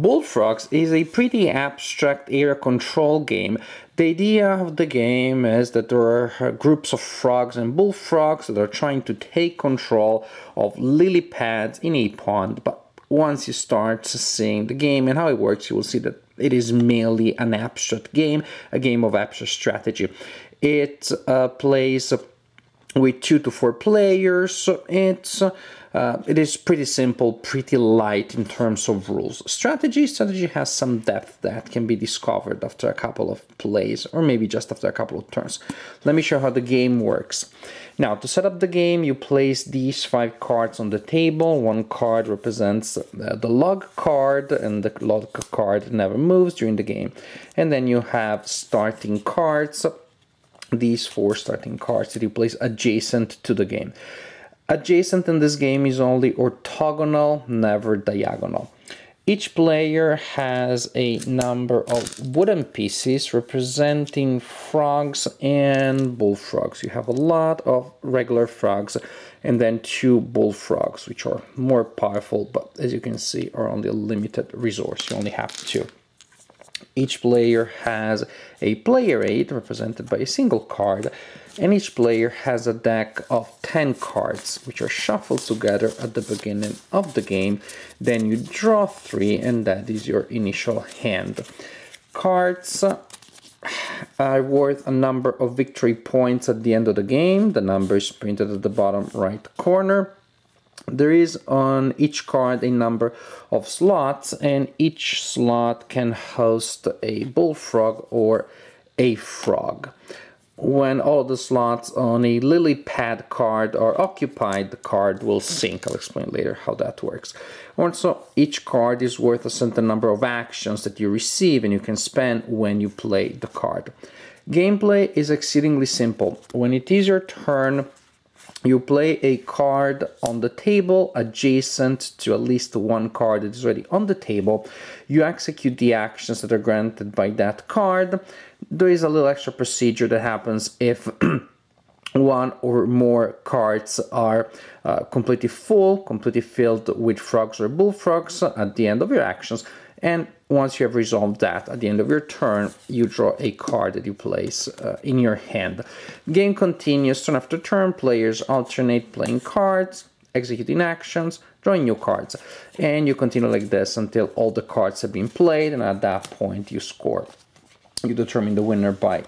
Bullfrogs is a pretty abstract area control game. The idea of the game is that there are groups of frogs and bullfrogs that are trying to take control of lily pads in a pond. But once you start seeing the game and how it works, you will see that it is merely an abstract game, a game of abstract strategy. It plays with 2 to 4 players. It is pretty simple, pretty light in terms of rules. Strategy has some depth that can be discovered after a couple of plays, or maybe just after a couple of turns. Let me show how the game works. Now, to set up the game, you place these 5 cards on the table. One card represents the log card, and the log card never moves during the game. And then you have starting cards, these 4 starting cards that you place adjacent to the game. Adjacent in this game is only orthogonal, never diagonal. Each player has a number of wooden pieces representing frogs and bullfrogs. You have a lot of regular frogs and then 2 bullfrogs, which are more powerful, but as you can see are only a limited resource. You only have 2. Each player has a player aid represented by a single card, and each player has a deck of 10 cards, which are shuffled together at the beginning of the game. Then you draw 3, and that is your initial hand. Cards are worth a number of victory points at the end of the game. The number is printed at the bottom right corner. There is on each card a number of slots, and each slot can host a bullfrog or a frog. When all the slots on a lily pad card are occupied, the card will sink. I'll explain later how that works. Also, each card is worth a certain number of actions that you receive and you can spend when you play the card. Gameplay is exceedingly simple. When it is your turn, you play a card on the table adjacent to at least one card that is already on the table. You execute the actions that are granted by that card. There is a little extra procedure that happens if one or more cards are completely full, completely filled with frogs or bullfrogs at the end of your actions. And once you have resolved that, at the end of your turn, you draw a card that you place in your hand. Game continues turn after turn. Players alternate playing cards, executing actions, drawing new cards. And you continue like this until all the cards have been played, and at that point you score. You determine the winner by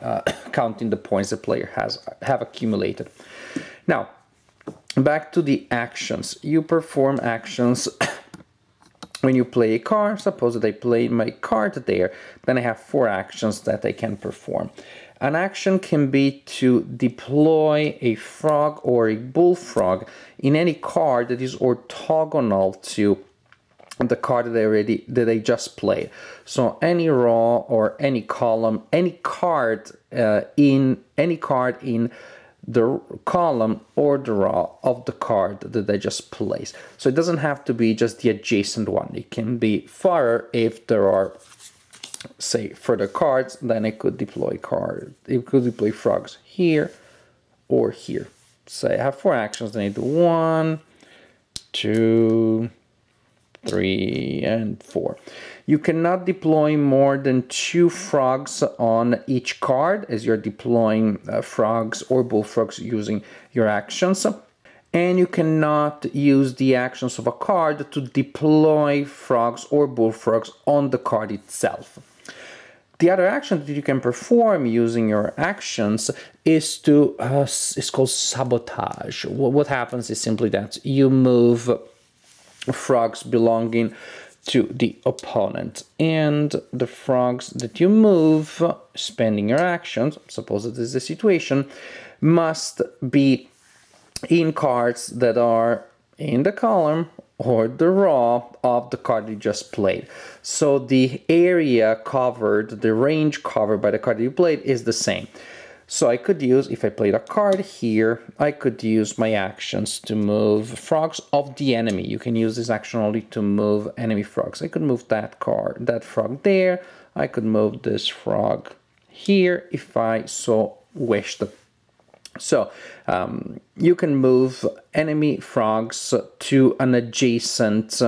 counting the points the player have accumulated. Now, back to the actions. You perform actions. When you play a card, suppose that I played my card there, then I have 4 actions that I can perform. An action can be to deploy a frog or a bullfrog in any card that is orthogonal to the card that I just played. So any row or any column, any card in the column or the row of the card that I just placed. So it doesn't have to be just the adjacent one. It can be farther if there are, say, further cards. Then I could deploy frogs here or here. Say I have 4 actions. Then I do 1, 2, 3, and 4. You cannot deploy more than 2 frogs on each card as you're deploying frogs or bullfrogs using your actions. And you cannot use the actions of a card to deploy frogs or bullfrogs on the card itself. The other action that you can perform using your actions is called sabotage. What happens is simply that you move frogs belonging to the opponent, and the frogs that you move, spending your actions, suppose that is the situation, must be in cards that are in the column or the row of the card you just played. So the area covered, the range covered by the card you played is the same. So I could use, if I played a card here, I could use my actions to move frogs of the enemy. You can use this action only to move enemy frogs. I could move that frog there. I could move this frog here if I so wished. So you can move enemy frogs to an adjacent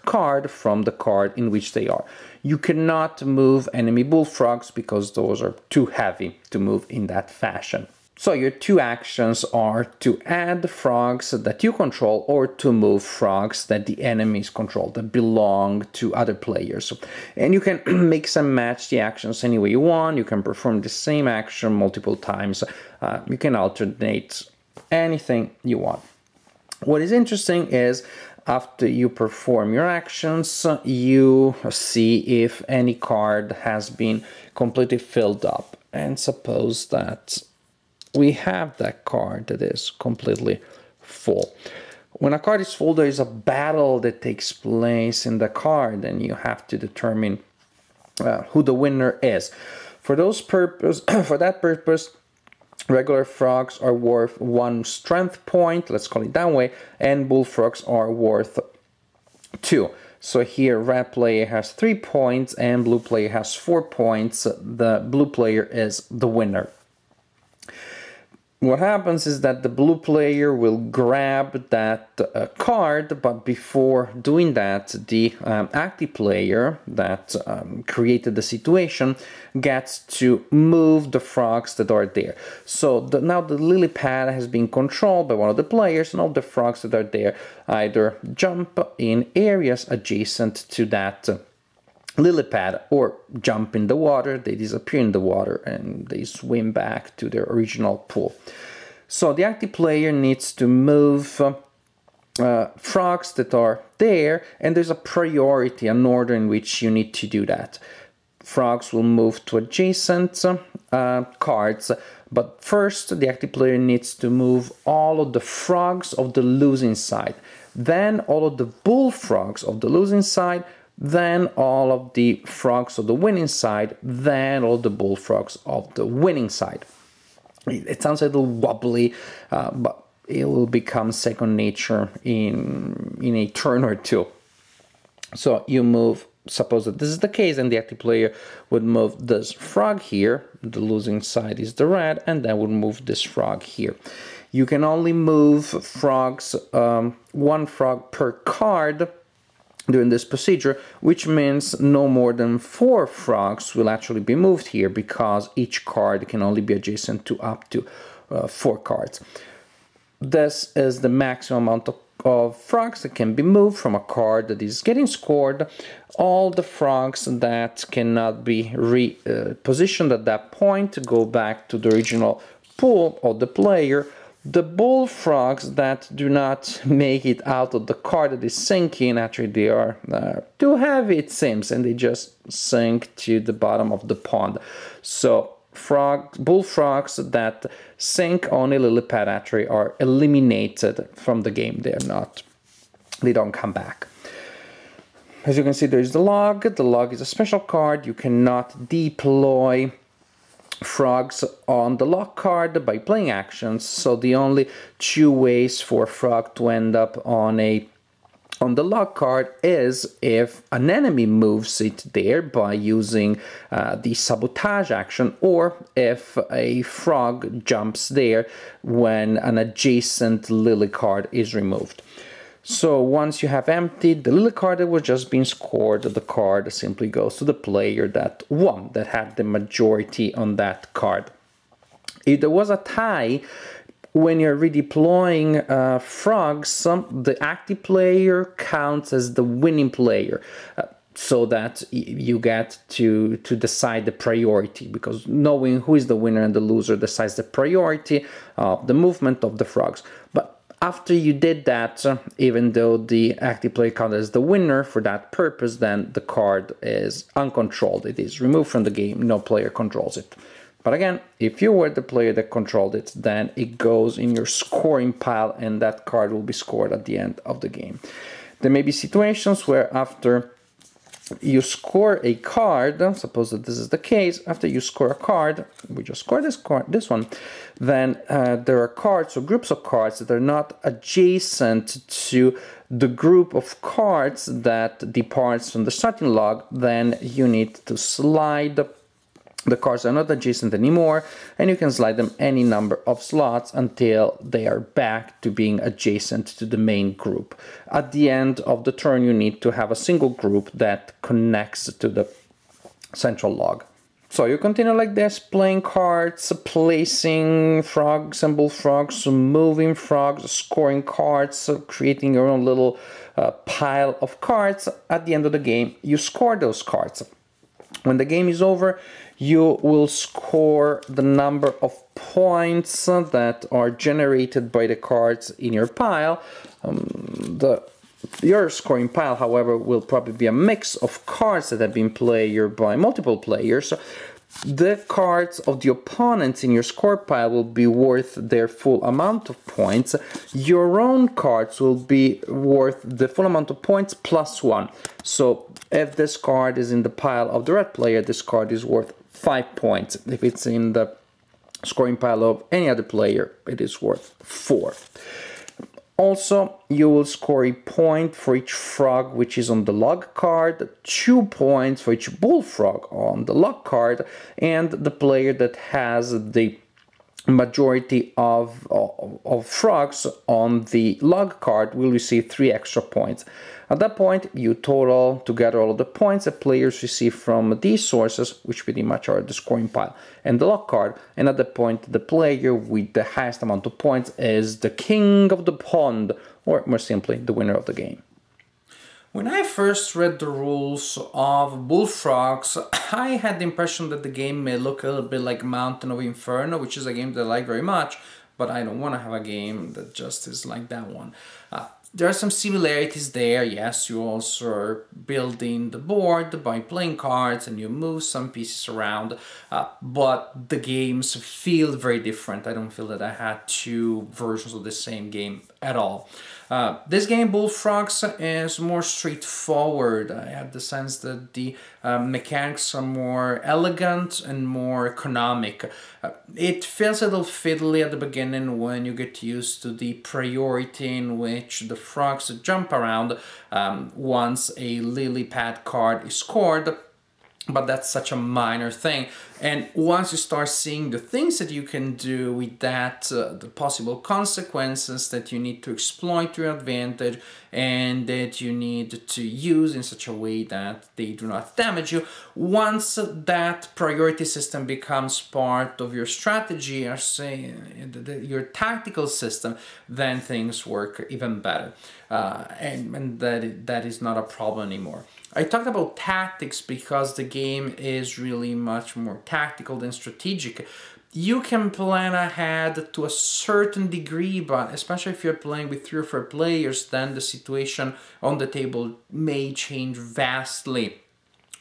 card from the card in which they are. You cannot move enemy bullfrogs because those are too heavy to move in that fashion. So your two actions are to add frogs that you control or to move frogs that the enemies control, that belong to other players. And you can mix and match the actions any way you want. You can perform the same action multiple times. You can alternate anything you want. What is interesting is after you perform your actions, you see if any card has been completely filled up. And suppose that we have that card that is completely full. When a card is full, there is a battle that takes place in the card, and you have to determine who the winner is. For that purpose, regular frogs are worth 1 strength point, let's call it that way, and bullfrogs are worth 2. So here red player has 3 points and blue player has 4 points. The blue player is the winner. What happens is that the blue player will grab that card, but before doing that, the active player that created the situation gets to move the frogs that are there. So now the lily pad has been controlled by one of the players, and all the frogs that are there either jump in areas adjacent to that lily pad or jump in the water, they disappear in the water and they swim back to their original pool. So the active player needs to move frogs that are there, and there's a priority, an order in which you need to do that. Frogs will move to adjacent cards, but first the active player needs to move all of the frogs of the losing side, then all of the bullfrogs of the losing side, then all of the frogs of the winning side, then all the bullfrogs of the winning side. It sounds a little wobbly, but it will become second nature in a turn or two. So you move, suppose that this is the case, and the active player would move this frog here, the losing side is the red, and then would move this frog here. You can only move frogs, 1 frog per card, during this procedure, which means no more than 4 frogs will actually be moved here, because each card can only be adjacent to up to 4 cards. This is the maximum amount of frogs that can be moved from a card that is getting scored. All the frogs that cannot be repositioned at that point go back to the original pool of the player. The bullfrogs that do not make it out of the card that is sinking, actually they are too heavy, it seems, and they just sink to the bottom of the pond. So bullfrogs that sink on a lily pad actually are eliminated from the game. They don't come back. As you can see, there is the log. The log is a special card. You cannot deploy frogs on the log card by playing actions, so the only 2 ways for a frog to end up on the log card is if an enemy moves it there by using the sabotage action, or if a frog jumps there when an adjacent lily card is removed. So once you have emptied the lily card that was just being scored, the card simply goes to the player that won, that had the majority on that card. If there was a tie, when you're redeploying frogs, the active player counts as the winning player, so that you get to decide the priority, because knowing who is the winner and the loser decides the priority of the movement of the frogs. But after you did that, even though the active player counts as the winner for that purpose, then the card is uncontrolled. It is removed from the game, no player controls it. But again, if you were the player that controlled it, then it goes in your scoring pile, and that card will be scored at the end of the game. There may be situations where after you score a card, suppose that this is the case, after you score a card, we just scored this one, then there are cards or groups of cards that are not adjacent to the group of cards that departs from the starting log. Then you need to slide The cards are not adjacent anymore, and you can slide them any number of slots until they are back to being adjacent to the main group. At the end of the turn, you need to have a single group that connects to the central log. So you continue like this, playing cards, placing frogs and bullfrogs, moving frogs, scoring cards, creating your own little pile of cards. At the end of the game, you score those cards. When the game is over, you will score the number of points that are generated by the cards in your pile. Your scoring pile, however, will probably be a mix of cards that have been played by multiple players. The cards of the opponents in your score pile will be worth their full amount of points. Your own cards will be worth the full amount of points plus 1. So if this card is in the pile of the red player, this card is worth 5 points. If it's in the scoring pile of any other player, it is worth 4. Also, you will score a point for each frog which is on the log card, 2 points for each bullfrog on the log card, and the player that has the majority of frogs on the log card will receive 3 extra points. At that point, you total together all of the points that players receive from these sources, which pretty much are the scoring pile and the log card, and at that point, the player with the highest amount of points is the king of the pond, or more simply, the winner of the game. When I first read the rules of Bullfrogs, I had the impression that the game may look a little bit like Mountain of Inferno, which is a game that I like very much, but I don't want to have a game that just is like that one. There are some similarities there. Yes, you also are building the board by playing cards and you move some pieces around, but the games feel very different. I don't feel that I had 2 versions of the same game at all. This game, Bullfrogs, is more straightforward. I have the sense that the mechanics are more elegant and more economic. It feels a little fiddly at the beginning when you get used to the priority in which the frogs jump around once a lily pad card is scored. But that's such a minor thing, and once you start seeing the things that you can do with that, the possible consequences that you need to exploit to your advantage and that you need to use in such a way that they do not damage you, once that priority system becomes part of your strategy, or say your tactical system, then things work even better, and that is not a problem anymore. I talked about tactics because the game is really much more tactical than strategic. You can plan ahead to a certain degree, but especially if you're playing with 3 or 4 players, then the situation on the table may change vastly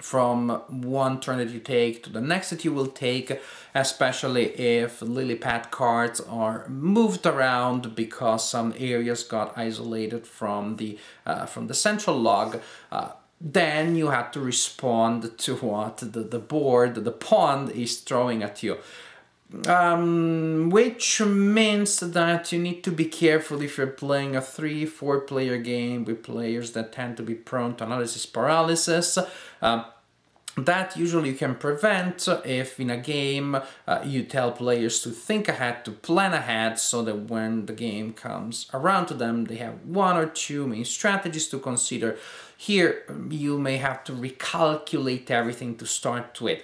from one turn that you take to the next that you will take, especially if lily pad cards are moved around because some areas got isolated from the central log. Then you have to respond to what the board, the pond, is throwing at you. Which means that you need to be careful if you're playing a 3-4 player game with players that tend to be prone to analysis paralysis. That usually you can prevent if in a game you tell players to think ahead, to plan ahead, so that when the game comes around to them, they have 1 or 2 main strategies to consider. Here you may have to recalculate everything to start with.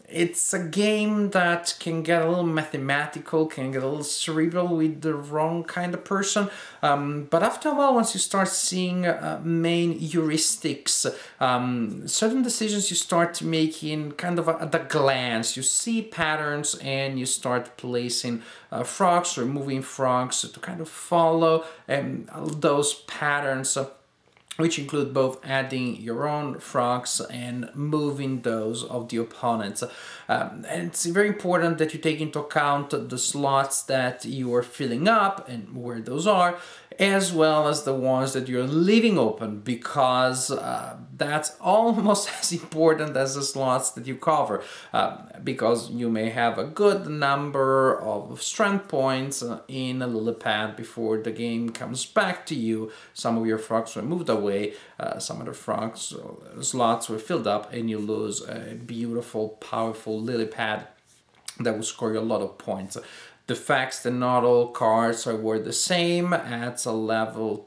It's a game that can get a little mathematical, can get a little cerebral with the wrong kind of person, but after a while, once you start seeing main heuristics, certain decisions you start making kind of at a glance. You see patterns and you start placing frogs or moving frogs to kind of follow those patterns, which include both adding your own frogs and moving those of the opponents. And it's very important that you take into account the slots that you are filling up and where those are, as well as the ones that you're leaving open, because that's almost as important as the slots that you cover, because you may have a good number of strength points in a lily pad before the game comes back to you. Some of your frogs were moved away, away some of the frogs slots were filled up, and you lose a beautiful, powerful lily pad that will score you a lot of points. The fact that not all cards are worth the same adds a level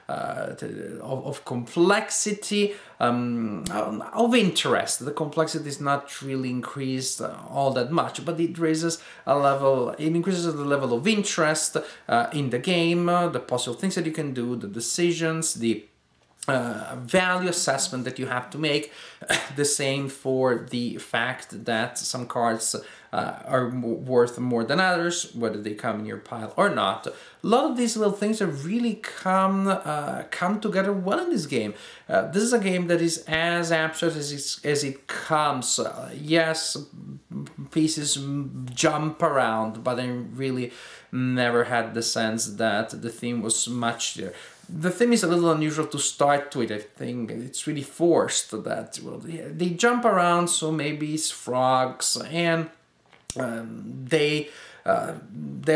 of complexity, of interest. The complexity is not really increased all that much, but it raises a level, it increases the level of interest in the game, the possible things that you can do, the decisions, the value assessment that you have to make. The same for the fact that some cards are worth more than others, whether they come in your pile or not. A lot of these little things have really come together well in this game. This is a game that is as abstract as it comes. Yes, pieces jump around, but I really never had the sense that the theme was much there. The theme is a little unusual to start with. I think it's really forced that, well, they jump around, so maybe it's frogs, and they're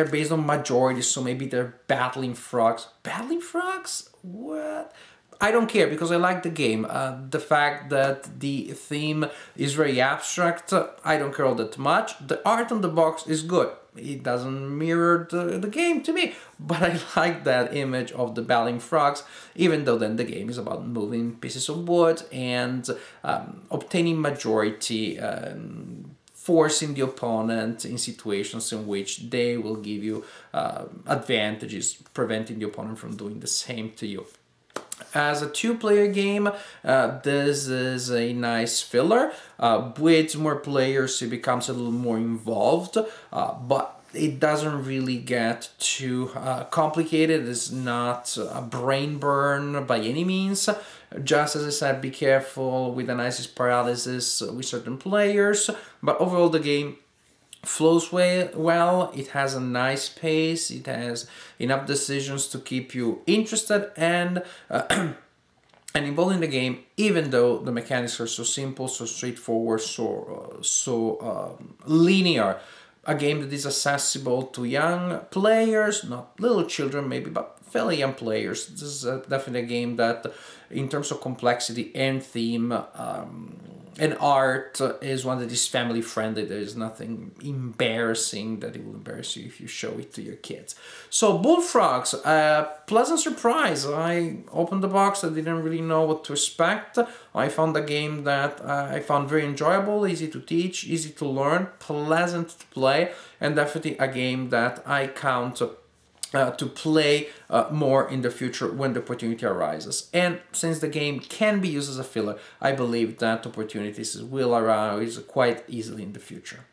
based on majority, so maybe they're battling frogs. Battling frogs? What? I don't care, because I like the game. The fact that the theme is very abstract, I don't care all that much. The art on the box is good. It doesn't mirror the game to me, but I like that image of the battling frogs, even though then the game is about moving pieces of wood and obtaining majority, forcing the opponent in situations in which they will give you advantages, preventing the opponent from doing the same to you. As a two-player game, this is a nice filler. With more players, it becomes a little more involved, but it doesn't really get too complicated. It's not a brain burn by any means. Just as I said, be careful with analysis paralysis with certain players, but overall the game flows well. It has a nice pace, it has enough decisions to keep you interested and involved in the game, even though the mechanics are so simple, so straightforward, so linear. A game that is accessible to young players, not little children maybe, but fairly young players. This is definitely a game that, in terms of complexity and theme and art, is one that is family friendly. There is nothing embarrassing that it will embarrass you if you show it to your kids. So Bullfrogs, pleasant surprise. I opened the box, I didn't really know what to expect. I found a game that I found very enjoyable, easy to teach, easy to learn, pleasant to play, and definitely a game that I count to play more in the future when the opportunity arises. And since the game can be used as a filler, I believe that opportunities will arise quite easily in the future.